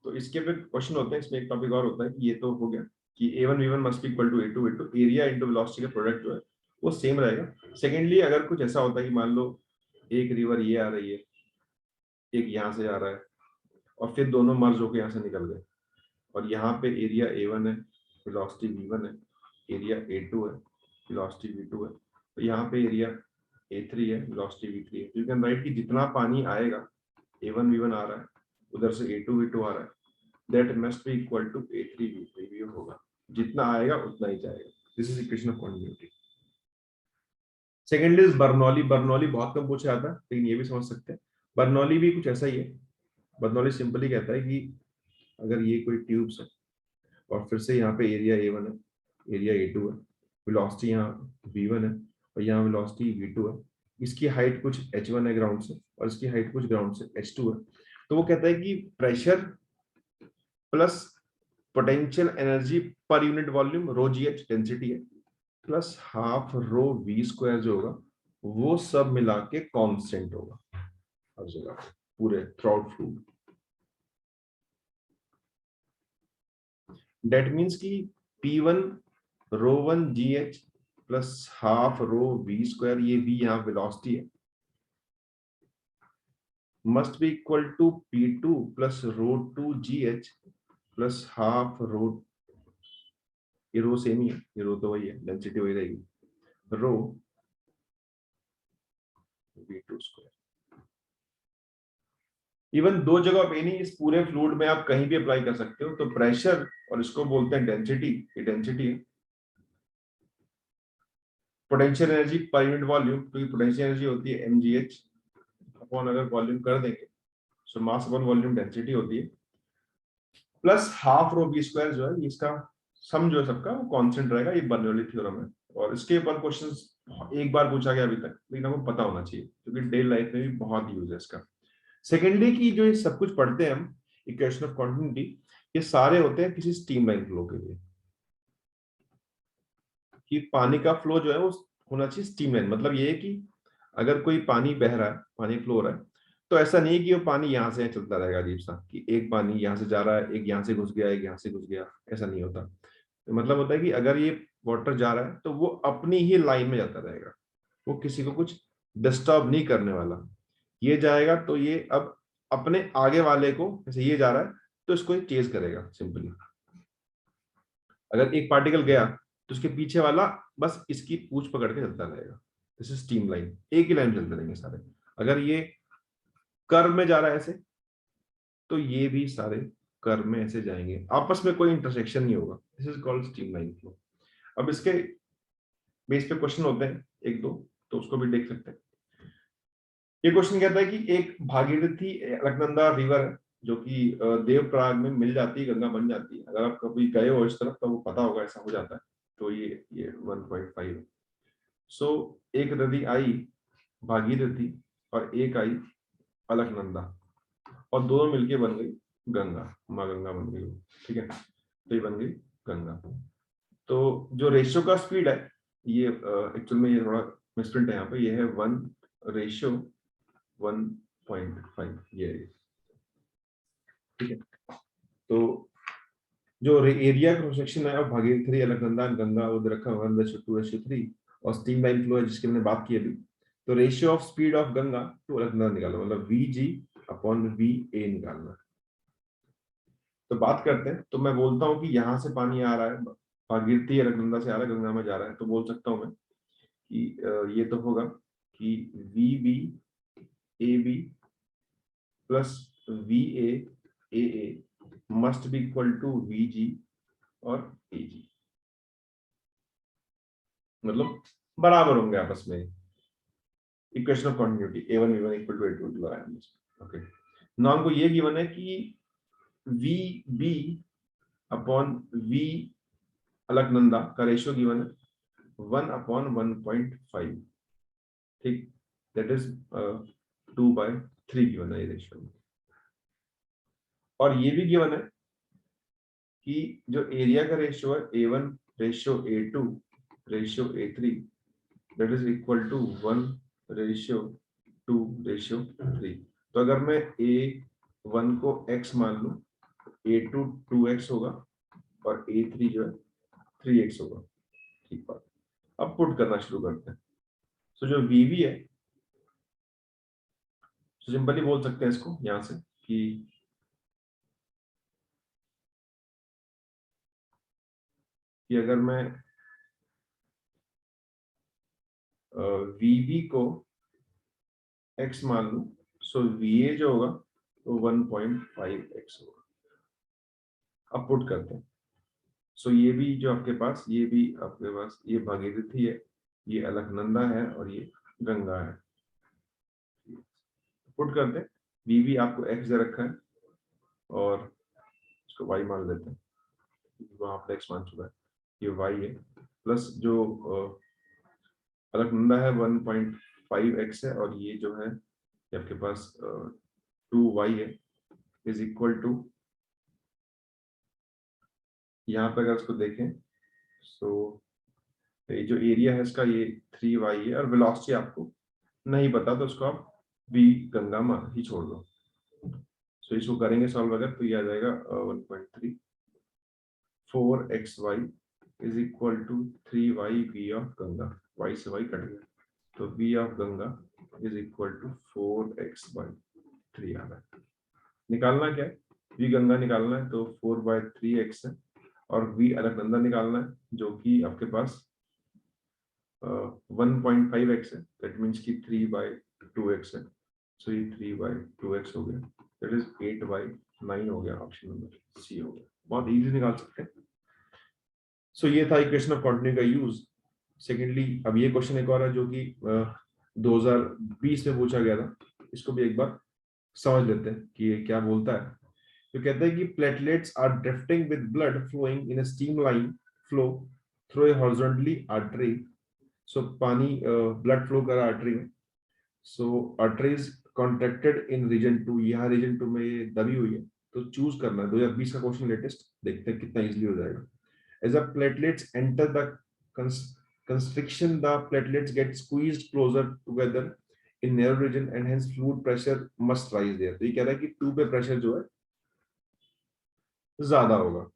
S1: तो इसके पे क्वेश्चन होते हैं, इसमें एक टॉपिक और होता है कि ये तो हो गया कि A1 V1 must be equal to A2 V2, area into velocity का प्रोडक्ट जो है वो सेम रहेगा। सेकेंडली अगर कुछ ऐसा होता है कि मान लो एक रिवर ये आ रही है, एक यहाँ से आ रहा है, और फिर दोनों मर्ज होकर यहाँ से निकल गए, और यहाँ पे एरिया A1 है, वेलोसिटी V1 है, एरिया A2 है, वेलोसिटी V2 है, तो यहाँ पे एरिया A3 है, वेलोसिटी V3 है। यू कैन राइट कि जितना पानी आएगा, A1 V1 आ रहा है, उधर से A2 V2 आ रहा है, that must be equal to A3 V3 होगा। जितना आएगा उतना ही जाएगा। This is equation of continuity. Second is Bernoulli. Bernoulli बहुत कम पूछा जाता है, लेकिन ये भी समझ सकते हैं। बर्नौली भी कुछ ऐसा ही है। बर्नौली सिंपली कहता है कि अगर ये कोई ट्यूब्स है और फिर से यहाँ पे एरिया A1 है, एरिया A2 है, वेलोसिटी यहाँ V1 है और यहाँ वेलोसिटी V2 है, इसकी हाइट कुछ h1 है ग्राउंड से और इसकी हाइट कुछ ग्राउंड से h2 है, तो वो कहता है कि pressure plus potential energy per unit volume rho GH density है, plus half rho V square जो होगा वो सब मिला के कॉन्स्टेंट होगा हर जगह पूरे थ्रू फ्लूइड। डेट मीन्स कि P1 rho 1 GH plus half rho V square, ये V यहाँ वेलोसिटी है, must be equal to P2 plus rho 2 GH plus half rho, ये रो सेम ही है, ये रो तो वही है, डेंसिटी वही रहेगी, रो V2 स्क्वायर। इवन दो जगह पे नहीं, इस पूरे फ्लूइड में आप कहीं भी अप्लाई कर सकते हो। तो प्रेशर और इसको बोलते हैं डेंसिटी, ये डेंसिटी है। Potential energy per unit volume, क्योंकि पोटेंशियल एनर्जी होती है mgh अपॉन, अगर वॉल्यूम कर देंगे सो मास अपॉन वॉल्यूम डेंसिटी होती है, plus half rho V square जो है, इसका सम जो है सबका वो कांस्टेंट रहेगा। ये बर्नौली थ्योरम है और इसके ऊपर क्वेश्चंस एक बार पूछा गया अभी तक, लेकिन आपको पता होना चाहिए क्योंकि डेली लाइफ में भी बहुत यूज है इसका। सेकेंडली की जो ये सब कुछ पढ़ते हैं हम इक्वेशन ऑफ कंटिन्यूटी, ये सारे होते हैं किसी स्ट्रीम लाइन फ्लो के लिए, कि पानी का फ्लो जो है वो होना चाहिए स्ट्रीम लाइन। मतलब ये है कि अगर कोई पानी बह रहा है, पानी फ्लो हो रहा है, तो ऐसा नहीं है कि वो पानी यहाँ से चलता रहेगा अजीब सा, कि एक पानी यहाँ से जा रहा है, एक यहाँ से घुस गया, एक यहाँ से घुस गया, ऐसा नहीं होता। तो मतलब होता है कि अगर ये वाटर जा रहा है तो वो अपनी ही लाइन में जाता रहेगा, वो किसी को कुछ डिस्टर्ब नहीं करने वाला। ये जाएगा तो ये अब अपने आगे वाले को, जैसे ये जा रहा है तो इसको चेज करेगा सिंपली। अगर एक पार्टिकल गया तो उसके पीछे वाला बस इसकी पूंछ पकड़ के चलता रहेगा। दिस इज स्ट्रीम लाइन, एक ही लाइन में चलते रहेंगे सारे। अगर ये कर्व में जा रहा है ऐसे, तो ये भी सारे कर्व में ऐसे जाएंगे, आपस में कोई इंटरसेक्शन नहीं होगा। This is called stream line flow. अब इसके बेस पे क्वेश्चन होते हैं एक दो, तो उसको भी देख सकते हैं। ये क्वेश्चन कहता है कि एक भागीरथी अलकनंदा रिवर है जो कि देवप्रयाग में मिल जाती है, गंगा बन जाती है। अगर आप कभी गए हो इस तरफ तो वो पता होगा ऐसा हो जाता है। तो ये 1.5 है। सो एक नदी आई भागीरथी और एक आई अलकनंदा, और दोनों मिलके बन गई गंगा, माँ गंगा बन गई। ठीक है, तो ये बन गई गंगा। तो जो रेशियो का स्पीड है, ये एक्चुअल में ये थोड़ा मिसप्रिंट है यहाँ पे, ये है 1:1.5 ये है। ठीक है, तो जो एरिया क्रॉस सेक्शन है भागीरथी अलकनंदा गंगा, उधर रखा 1:2:3, और स्ट्रीम लाइन फ्लो है जिसकी मैंने बात की अभी। तो ratio of speed of Ganga to Alaknanda निकालो, मतलब VG अपॉन VA निकालना। तो बात करते हैं, तो मैं बोलता हूँ कि यहाँ से पानी आ रहा है, भागीरथी अलकनंदा से आ रहा है, गंगा में जा रहा है, तो बोल सकता हूँ मैं कि ये तो होगा कि V B A B plus V A must be equal to V G और ए जी, मतलब बराबर होंगे आपस में। Equation of continuity a1 v1 equal to a2 लगाया हमने। ओके, नाउ हमको ये गिवन है कि V B upon V Alaknanda का रेशियो गिवन है 1/1.5, ठीक, दैट इज 2/3 गिवन है ये रेशियो। और ये भी गिवन है कि जो एरिया का रेशियो है a1 ratio a2 ratio a3 that is equal to 1:2:3। तो अगर मैं a1 को x मान लूं, a2 2x होगा और a3 जो है 3x होगा। ठीक बात, अब पुट करना शुरू करते हैं। तो जो vb है, तो सिंपली बोल सकते हैं इसको यहां से कि अगर मैं vb को x मान लूं, सो va जो होगा वो 1.5x होगा। अब पुट करते हैं। सो ये भी जो आपके पास, ये भी आपके पास ये भागीरथी है, ये अलकनंदा है और ये गंगा है। पुट करते हैं। वी आपको x दे रखा है और इसको y मान लेते हैं, वहां पर x मान चुका है, ये y है, प्लस जो अलकनंदा है 1.5x है और ये जो है ये आपके पास 2y है, इज इक्वल टू, यहाँ पे अगर इसको देखें सो ये जो एरिया है इसका ये 3y है और वेलोसिटी आपको नहीं पता तो उसको आप v गंगा मान ही छोड़ दो। सो इसको करेंगे सॉल्व अगर, तो ये आ जाएगा 1.3 4xy is equal to 3y v of Ganga, y से y कट गया, तो v of Ganga is equal to 4x/3 आ रहा है। निकालना क्या है, v गंगा निकालना है तो 4/3x है और v अलकनंदा निकालना है जो कि आपके पास 1.5x है, दैट मीन्स कि 3/2x है। सो ये 3/2x हो गया, दैट इज 8/9 हो गया, ऑप्शन नंबर सी हो गया। बहुत इजी निकाल सकते हैं। सो ये था इक्वेशन ऑफ कंटिन्यूटी का यूज। सेकेंडली अब ये क्वेश्चन एक और है जो कि 2020 में पूछा गया था, इसको भी एक बार समझ लेते हैं कि ये क्या बोलता है। तो कहता है कि platelets are drifting with blood flowing in a streamline flow through a horizontally artery. So पानी ब्लड फ्लो कर रहा है आर्टरी में, so artery is contracted in region 2, यहाँ रीजन 2 में ये दबी हुई है। तो चूज करना है 2020 का क्वेश्चन लेटेस्ट, देखते हैं कितना इजीली हो जाएगा। As the platelets enter the constriction, the platelets get squeezed closer together in narrow region and hence fluid pressure must rise there. तो ये कह रहा है कि 2 पे प्रेशर जो है ज्यादा होगा।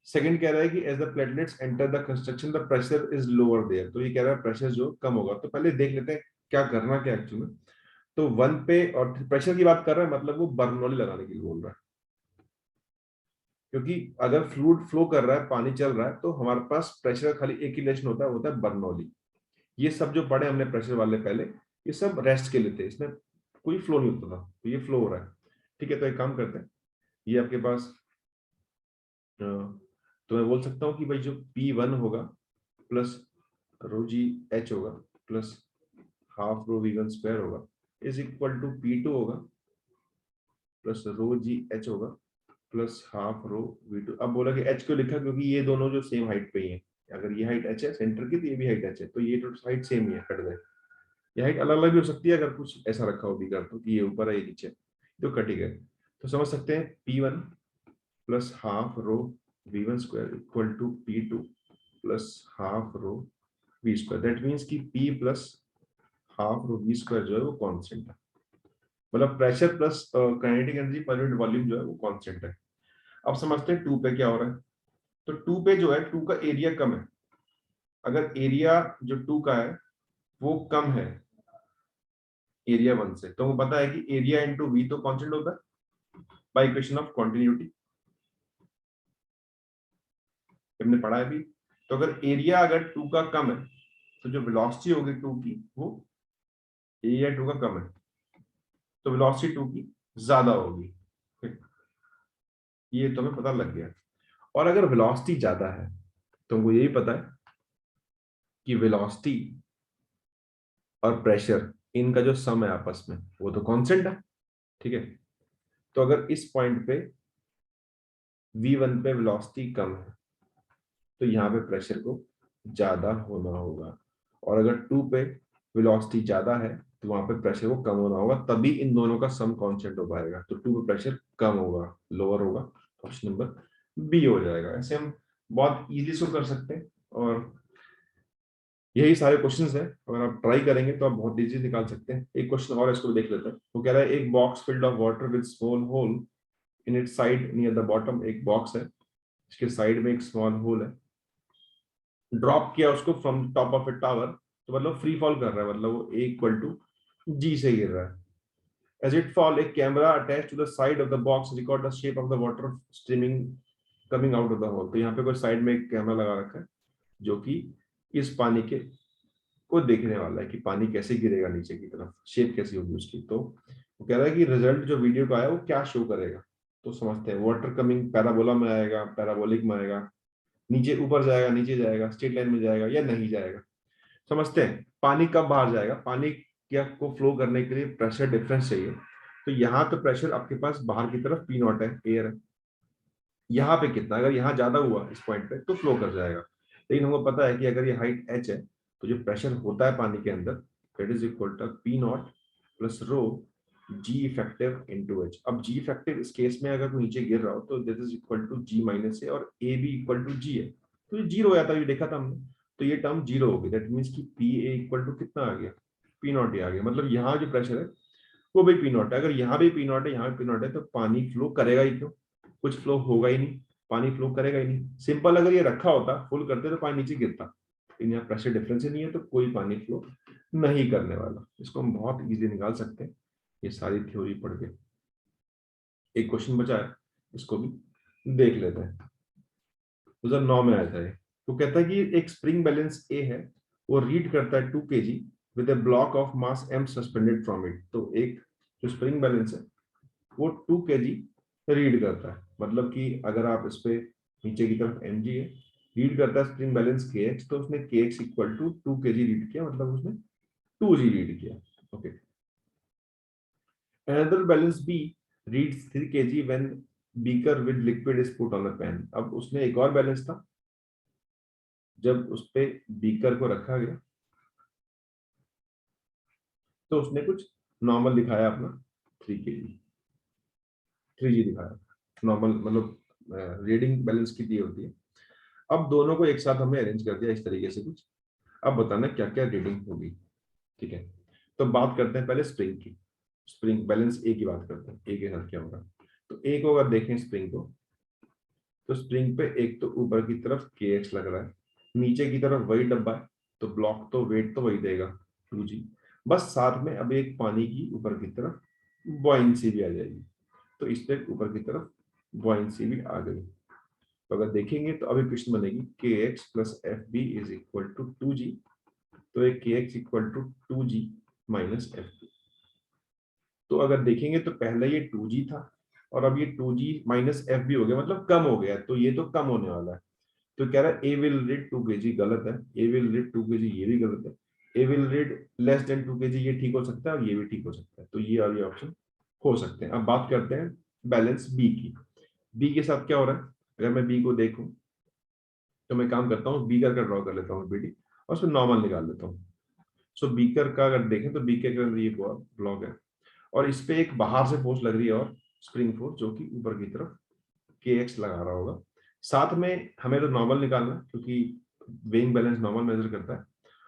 S1: सेकंड कह रहा है कि as the platelets enter the constriction, the pressure is lower there. तो ये कह रहा है प्रेशर जो कम होगा। तो पहले देख लेते हैं क्या करना क्या एक्चुअली में। तो 1 पे और प्रेशर की बात कर रहा है, मतलब वो बर्नौली लगाने के लिए बोल रहा है, क्योंकि अगर फ्लूइड फ्लो कर रहा है, पानी चल रहा है, तो हमारे पास प्रेशर खाली एक ही रिलेशन होता है बर्नौली। ये सब जो पढ़े हमने प्रेशर वाले पहले, ये सब रेस्ट के लिए थे, इसमें कोई फ्लो नहीं होता था, तो ये फ्लो हो रहा है। ठीक है, तो एक काम करते हैं, ये आपके पास तो मैं बोल सकता हूँ कि भाई जो P1 होगा प्लस रो जी एच होगा plus half rho V1 square होगा इज इक्वल टू P2 होगा प्लस रो जी एच होगा प्लस हाफ रो V2। अब बोला कि h क्यों लिखा, क्योंकि ये दोनों जो सेम हाइट पे ही है। अगर ये हाइट h है सेंटर की, तो ये भी हाइट h है, तो ये तो हाइट सेम ही है, कट गए। ये हाइट अलग अलग भी हो सकती है, अगर कुछ ऐसा रखा हो बिगड़, तो कि ये ऊपर है ये नीचे, तो कट ही गए। तो समझ सकते हैं P1 plus half rho V1 square equal to P2 plus half rho V square. That means कि P plus half rho V square जो है वो कांस्टेंट है, मतलब pressure plus kinetic energy per unit volume जो है वो कांस्टेंट है। अब समझते हैं 2 पे क्या हो रहा है। तो 2 पे जो है 2 का एरिया कम है। अगर एरिया जो 2 का है वो कम है एरिया 1 से, तो वो पता है कि एरिया इंटू वी तो कांस्टेंट होता है बाय इक्वेशन ऑफ कंटिन्यूटी, हमने पढ़ा है भी। तो अगर एरिया अगर 2 का कम है तो जो वेलोसिटी होगी 2 की वो ए या 2 का कम है, तो वेलोसिटी 2 की ज्यादा होगी। ये तो हमें पता लग गया। और अगर वेलोसिटी ज्यादा है तो हमको यही पता है कि वेलोसिटी और प्रेशर इनका जो सम है आपस में वो तो कांस्टेंट है, ठीक है। तो अगर इस पॉइंट पे V1 पे वेलोसिटी कम है तो यहाँ पे प्रेशर को ज्यादा होना होगा, और अगर 2 पे वेलोसिटी ज्यादा है तो वहां पे प्रेशर को कम होना होगा, तभी इन दोनों का सम कांस्टेंट हो पाएगा। तो 2 पे प्रेशर कम होगा, लोअर होगा, ऑप्शन नंबर बी हो जाएगा। ऐसे हम बहुत इजीली इसको कर सकते हैं, और यही सारे क्वेश्चंस हैं। अगर आप ट्राई करेंगे तो आप बहुत इजी निकाल सकते हैं। एक क्वेश्चन और इसको देख लेते हैं। वो कह रहा है एक box filled of water with small hole in its side near the bottom. एक बॉक्स है, इसके साइड में एक स्मॉल होल है, ड्रॉप किया उसको from top of A tower, तो मतलब फ्री फॉल कर रहा है, मतलब वो ए इक्वल टू जी से गिर रहा है। As it fall a camera attach to the side of the box record the shape of the water streaming coming out of the hole. तो यहाँ पे कोई साइड में एक कैमरा लगा रखा है जो कि इस पानी के को देखने वाला है कि पानी कैसे गिरेगा नीचे की तरफ, शेप कैसी होगी उसकी। तो वो कह रहा है कि रिजल्ट जो वीडियो का आया वो क्या शो करेगा। तो समझते हैं, वाटर कमिंग पैराबोला में आएगा, पैराबोलिक में आएगा, नीचे ऊपर जाएगा, नीचे जाएगा, स्ट्रेट लाइन में जाएगा या नहीं जाएगा। समझते हैं पानी कब बाहर जाएगा। पानी क्या को फ्लो करने के लिए प्रेशर डिफरेंस चाहिए। तो यहाँ तो प्रेशर आपके पास बाहर की तरफ पी नॉट है, एयर है। यहाँ पे कितना, अगर यहाँ ज्यादा हुआ इस पॉइंट पे तो फ्लो कर जाएगा। लेकिन हमको पता है कि अगर ये हाइट h है तो जो प्रेशर होता है पानी के अंदर that is equal to P naught plus rho g effective into h. अब जी इफेक्टिव इस केस में अगर नीचे गिर रहा हो तो this is equal to g minus a, और ए भी इक्वल टू जी है, तो ये जीरो हो जाता है, ये देखा था हमने। तो ये टर्म जीरो होगी, दैट मीन्स कि पी ए इक्वल टू कितना आ गया, पी नॉट ए आ गया। मतलब यहाँ जो प्रेशर है वो भी पी नॉट है। अगर यहाँ भी पी नॉट है, यहाँ भी पी नॉट है, तो पानी फ्लो करेगा ही क्यों, कुछ फ्लो होगा ही नहीं, पानी फ्लो करेगा ही नहीं। सिंपल, अगर ये रखा होता फुल करते तो पानी नीचे गिरता, लेकिन यहाँ प्रेशर डिफरेंस ही नहीं है तो कोई पानी फ्लो नहीं करने वाला। इसको हम बहुत इजीली निकाल सकते हैं ये सारी थ्योरी पढ़ के। एक क्वेश्चन बचा है, इसको भी देख लेते हैं। 2009 में आया था ये। तो कहता है कि एक स्प्रिंग बैलेंस ए है, वो रीड करता है 2 kg with A block of mass m suspended from it. तो एक जो स्प्रिंग बैलेंस है वो 2 kg रीड करता है, मतलब कि अगर आप इस पे नीचे की तरफ mg है, रीड करता है स्प्रिंग बैलेंस kx, तो उसने kx equal to 2 kg read किया, मतलब उसने 2g रीड किया। Okay, another balance b reads 3 kg when beaker with liquid is put on the pan. अब उसने एक और बैलेंस था, जब उस पे बीकर को रखा गया तो उसने कुछ नॉर्मल दिखाया अपना 3 kg, 3g दिखाया नॉर्मल, मतलब रीडिंग बैलेंस कितनी होती है। अब दोनों को एक साथ हमने अरेंज कर दिया इस तरीके से कुछ। अब बताना क्या क्या रीडिंग होगी, ठीक है। तो बात करते हैं पहले स्प्रिंग की। स्प्रिंग बैलेंस ए की बात करते हैं, ए के साथ क्या होगा। तो ए को अगर देखें स्प्रिंग को, तो स्प्रिंग पे एक तो ऊपर की तरफ के एक्स लग रहा है, नीचे की तरफ वही डब्बा है, तो ब्लॉक तो वेट तो वही देगा 2g, बस साथ में अब एक पानी की ऊपर की तरफ बॉइंसी भी आ जाएगी। तो इस पे ऊपर की तरफ बॉइंसी भी आ गई। तो अगर देखेंगे तो अभी क्वेश्चन बनेगी k x plus f b is equal to 2g। तो एक k x equal to 2g minus f b. तो अगर देखेंगे तो पहले ये 2g था और अब ये 2g माइनस एफ बी हो गया, मतलब कम हो गया, तो ये तो कम होने वाला है। तो कह रहा है ए विल रीड 2 kg, गलत है। ए विल रीड 2 kg, ये भी गलत है। A will read less than 2 kg, ये ठीक हो सकता है और ये भी ठीक हो सकता है, तो ये वाले ऑप्शन हो सकते हैं। अब बात करते हैं बैलेंस बी की। बी के साथ क्या हो रहा है, अगर मैं बी को देखूं तो मैं काम करता हूँ, बीकर का ड्रॉ कर लेता हूँ बीडी, और उसमें नॉर्मल निकाल लेता हूँ। सो बीकर का अगर देखें तो बीकर के अंदर ये ब्लॉक है, और इस पे एक बाहर से फोर्स लग रही है, और स्प्रिंग फोर्स जो कि ऊपर की तरफ के एक्स लगा रहा होगा। साथ में हमें तो नॉर्मल निकालना है, क्योंकि वेइंग बैलेंस नॉर्मल मेजर करता है,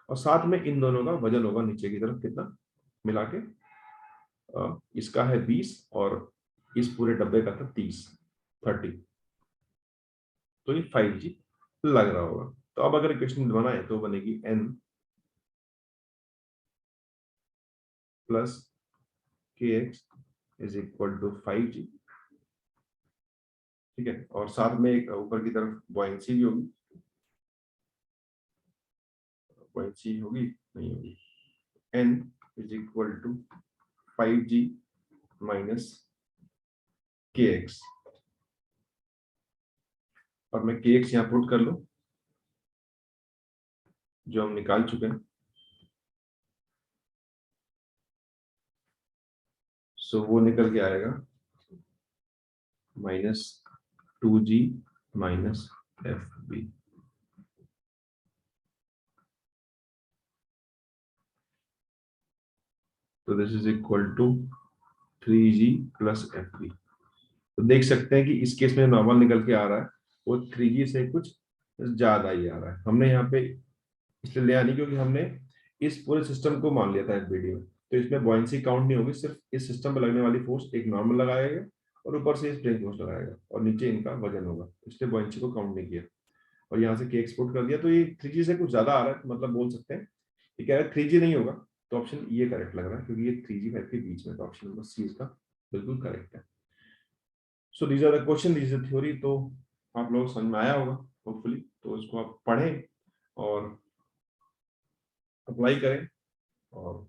S1: और साथ में इन दोनों का वजन होगा नीचे की तरफ कितना मिला के, इसका है 20 और इस पूरे डब्बे का था 30, तो ये 5g लग रहा होगा। तो अब अगर इक्वेशन बनाए तो बनेगी n plus k x is equal to 5g, ठीक है। और साथ में एक ऊपर की तरफ बॉयंसी भी होगी, buoyancy होगी नहीं होगी। n is equal to 5g minus kx, और मैं kx यहाँ पुट कर लूं जो हम निकाल चुके हैं। सो वो निकल के आएगा -2g माइनस fb। तो this is equal to 3g plus fb। तो देख सकते हैं कि इस केस में नॉर्मल निकल के आ रहा है वो 3g से कुछ ज्यादा ही आ रहा है। हमने यहाँ पे इसलिए लिया नहीं क्योंकि हमने इस पूरे सिस्टम को मान लिया था इस वीडियो में, तो इसमें बॉयंसी काउंट नहीं होगी, सिर्फ इस सिस्टम पर लगने वाली फोर्स एक नॉर्मल लगाएगा और ऊपर से स्प्रिंग फोर्स लगाएगा और नीचे इनका वजन होगा, इसलिए बॉयंसी को काउंट नहीं किया। और यहाँ से के एक्सपोर्ट कर दिया, तो ये 3g से कुछ ज्यादा आ रहा है, मतलब बोल सकते हैं ये कह रहा है 3g नहीं होगा, तो ऑप्शन ये करेक्ट लग रहा है क्योंकि ये 3g 5 के बीच में, तो ऑप्शन नंबर सी इसका बिल्कुल करेक्ट है। So these are the question, these are theory. तो आप लोग समझ में आया होगा होपफुली, तो इसको आप पढ़ें और अप्लाई करें, और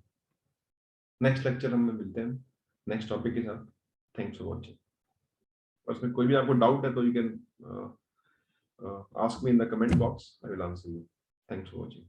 S1: नेक्स्ट लेक्चर हम मिलते हैं नेक्स्ट टॉपिक के साथ। Thanks for watching. और इसमें कोई भी आपको डाउट है तो you can ask me in the comment box. I will answer you. Thanks for watching.